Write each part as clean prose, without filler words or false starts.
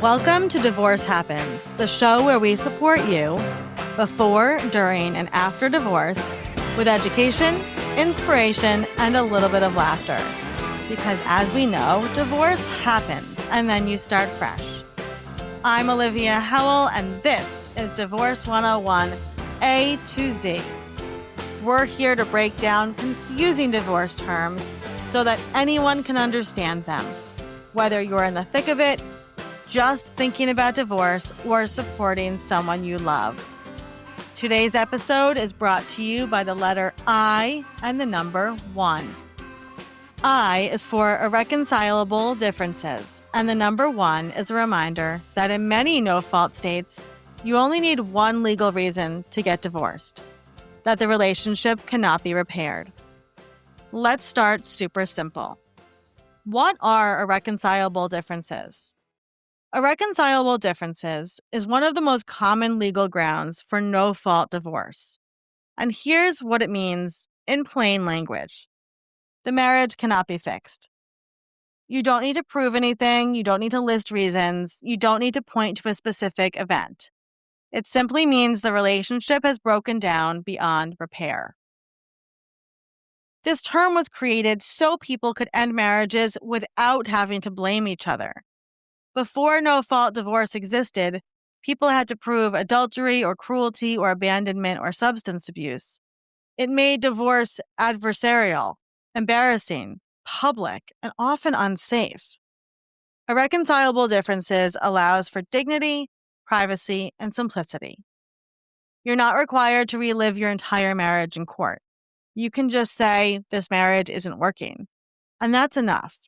Welcome to Divorce Happens, the show where we support you before, during, and after divorce with education, inspiration, and a little bit of laughter. Because as we know, divorce happens and then you start fresh. I'm Olivia Howell, and this is Divorce 101 A to Z. We're here to break down confusing divorce terms so that anyone can understand them, whether you're in the thick of it, just thinking about divorce, or supporting someone you love. Today's episode is brought to you by the letter I and the number 1. I is for irreconcilable differences, and the number 1 is a reminder that in many no-fault states, you only need one legal reason to get divorced, that the relationship cannot be repaired. Let's start super simple. What are irreconcilable differences? Irreconcilable differences is one of the most common legal grounds for no-fault divorce. And here's what it means in plain language. The marriage cannot be fixed. You don't need to prove anything. You don't need to list reasons. You don't need to point to a specific event. It simply means the relationship has broken down beyond repair. This term was created so people could end marriages without having to blame each other. Before no-fault divorce existed, people had to prove adultery or cruelty or abandonment or substance abuse. It made divorce adversarial, embarrassing, public, and often unsafe. Irreconcilable differences allows for dignity, privacy, and simplicity. You're not required to relive your entire marriage in court. You can just say, this marriage isn't working, and that's enough.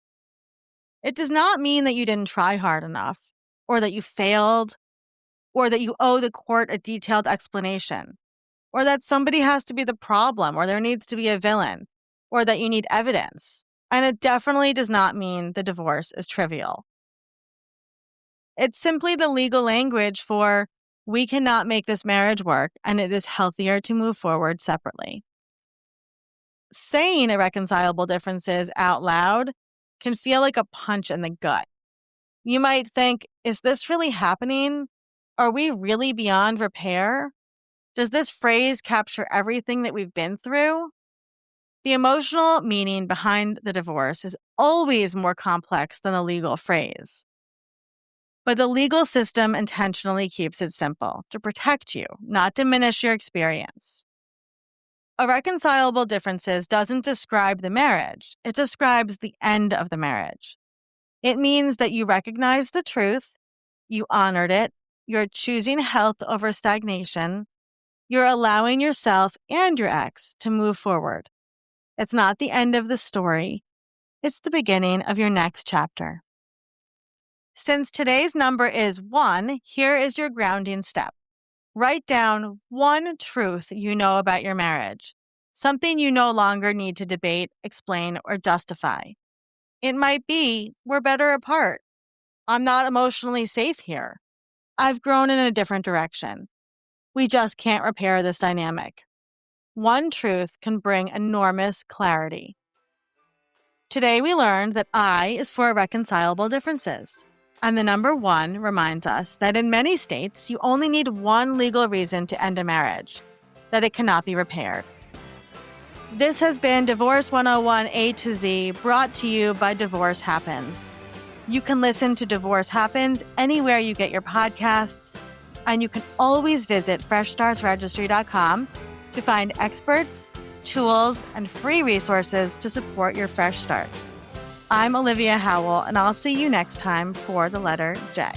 It does not mean that you didn't try hard enough, or that you failed, or that you owe the court a detailed explanation, or that somebody has to be the problem, or there needs to be a villain, or that you need evidence. And it definitely does not mean the divorce is trivial. It's simply the legal language for, we cannot make this marriage work, and it is healthier to move forward separately. Saying irreconcilable differences out loud can feel like a punch in the gut. You might think, is this really happening? Are we really beyond repair? Does this phrase capture everything that we've been through? The emotional meaning behind the divorce is always more complex than the legal phrase. But the legal system intentionally keeps it simple to protect you, not diminish your experience. Irreconcilable differences doesn't describe the marriage, it describes the end of the marriage. It means that you recognize the truth, you honored it, you're choosing health over stagnation, you're allowing yourself and your ex to move forward. It's not the end of the story, it's the beginning of your next chapter. Since today's number is 1, here is your grounding step. Write down one truth you know about your marriage, something you no longer need to debate, explain, or justify. It might be, we're better apart. I'm not emotionally safe here. I've grown in a different direction. We just can't repair this dynamic. One truth can bring enormous clarity. Today we learned that I is for irreconcilable differences. And the number 1 reminds us that in many states, you only need one legal reason to end a marriage, that it cannot be repaired. This has been Divorce 101 A to Z, brought to you by Divorce Happens. You can listen to Divorce Happens anywhere you get your podcasts, and you can always visit freshstartsregistry.com to find experts, tools, and free resources to support your fresh start. I'm Olivia Howell, and I'll see you next time for the letter J.